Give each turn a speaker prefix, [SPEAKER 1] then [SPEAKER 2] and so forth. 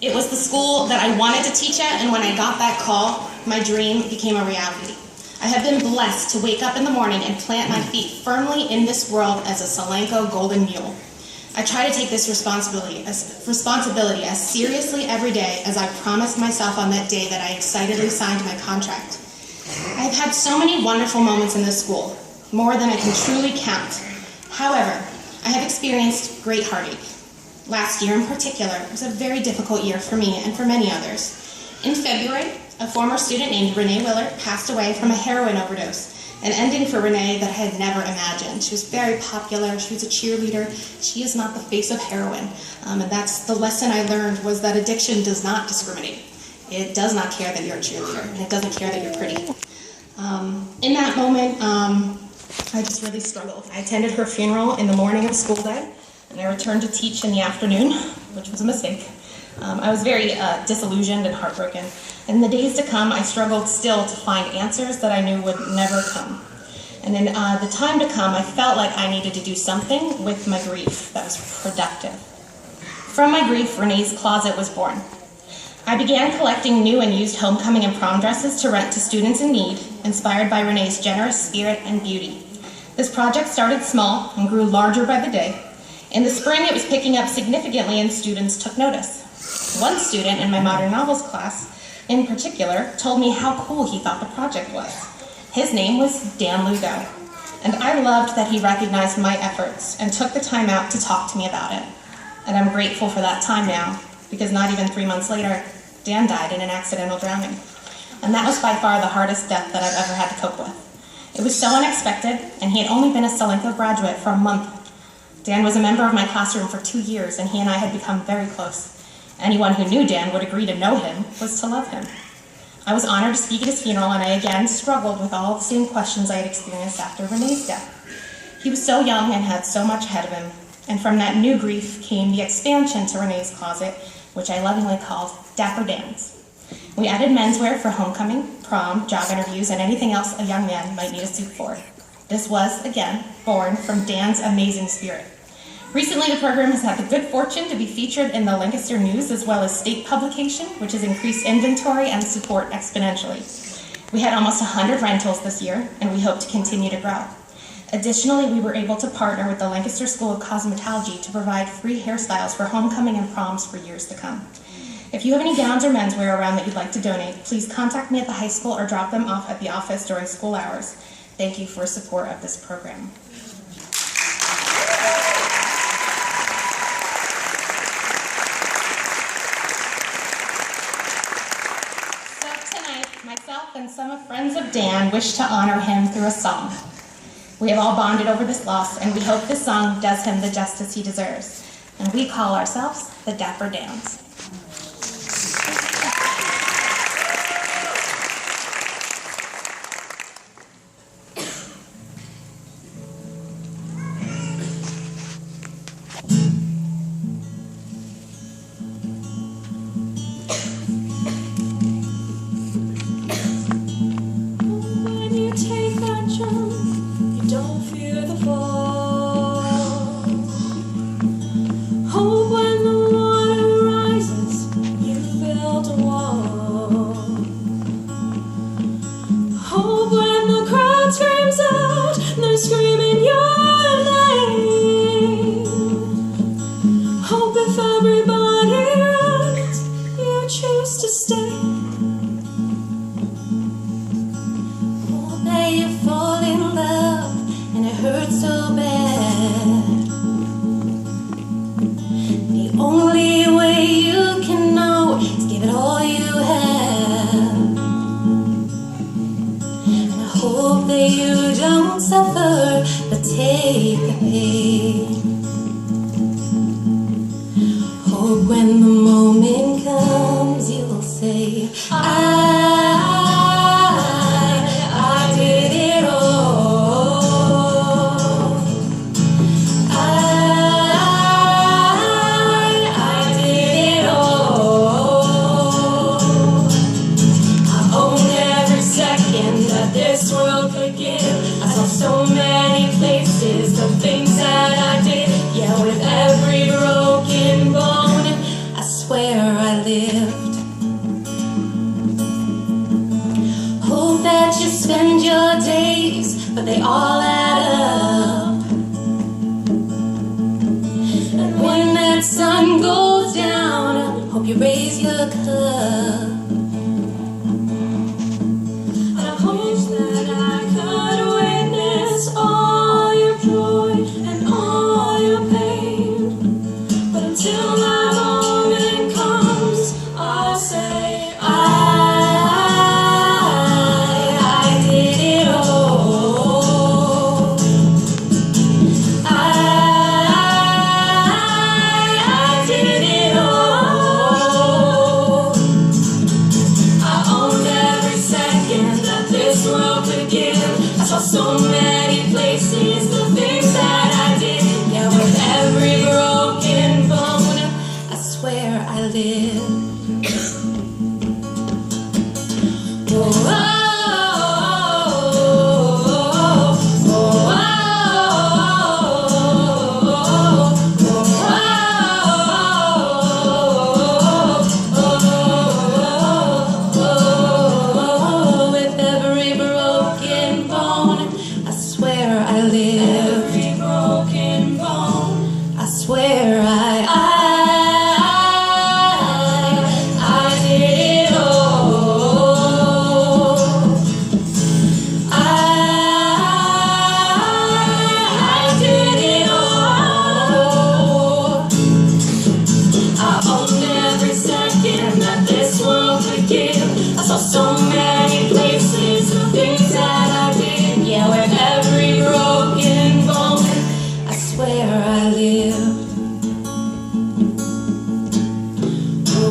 [SPEAKER 1] It was the school that I wanted to teach at, and when I got that call, my dream became a reality. I have been blessed to wake up in the morning and plant my feet firmly in this world as a Solanco Golden Mule. I try to take this responsibility as seriously every day as I promised myself on that day that I excitedly signed my contract. I have had so many wonderful moments in this school, more than I can truly count. However, I have experienced great heartache. Last year in particular was a very difficult year for me and for many others. In February, a former student named Renee Willard passed away from a heroin overdose, an ending for Renee that I had never imagined. She was very popular, she was a cheerleader, she is not the face of heroin. And that's the lesson I learned, was that addiction does not discriminate. It does not care that you're a cheerleader, and it doesn't care that you're pretty. In that moment, I just really struggled. I attended her funeral in the morning of school day, and I returned to teach in the afternoon, which was a mistake. I was very disillusioned and heartbroken. And in the days to come, I struggled still to find answers that I knew would never come. And in the time to come, I felt like I needed to do something with my grief that was productive. From my grief, Renee's Closet was born. I began collecting new and used homecoming and prom dresses to rent to students in need, inspired by Renee's generous spirit and beauty. This project started small and grew larger by the day. In the spring, it was picking up significantly and students took notice. One student in my modern novels class, in particular, told me how cool he thought the project was. His name was Dan Lugo, and I loved that he recognized my efforts and took the time out to talk to me about it. And I'm grateful for that time now, because not even 3 months later, Dan died in an accidental drowning. And that was by far the hardest death that I've ever had to cope with. It was so unexpected, and he had only been a Solanco graduate for a month. Dan was a member of my classroom for 2 years, and he and I had become very close. Anyone who knew Dan would agree to know him was to love him. I was honored to speak at his funeral, and I again struggled with all the same questions I had experienced after Renee's death. He was so young and had so much ahead of him, and from that new grief came the expansion to Renee's Closet, which I lovingly called Dapper Dans. We added menswear for homecoming, prom, job interviews, and anything else a young man might need a suit for. This was, again, born from Dan's amazing spirit. Recently, the program has had the good fortune to be featured in the Lancaster News as well as state publication, which has increased inventory and support exponentially. We had almost 100 rentals this year, and we hope to continue to grow. Additionally, we were able to partner with the Lancaster School of Cosmetology to provide free hairstyles for homecoming and proms for years to come. If you have any gowns or menswear around that you'd like to donate, please contact me at the high school or drop them off at the office during school hours. Thank you for support of this program. So tonight, myself and some friends of Dan wish to honor him through a song. We have all bonded over this loss, and we hope this song does him the justice he deserves. And we call ourselves the Dapper Dans.
[SPEAKER 2] Screaming your name. Hope if everybody runs, you choose to stay. Oh, that you fall in love and it hurts so bad. The only way you can know is give it all you have. And I hope that you don't suffer, but take the pain. Hope when the moment comes, you will say, I did it all. I did it all. I own every second that this world could give. I saw so many places, the things that I did. Yeah, with every broken bone, I swear I lived. Hope that you spend your days, but they all add up. And when that sun goes down, hope you raise your cup. And I hope that I could witness all your joy and all your pain. But until that moment comes, I'll say I did it all. I did it all. I owned every second that this world could give. I saw so many places, the things that I did. Yeah, with every broken bone, I swear I live. With every broken bone, I swear I live. Every broken bone, I swear I did it all. I did it all. I owned every second that this world could give. I saw so many places, the things that I did. Yeah, with every broken bone, I swear I live. Oh,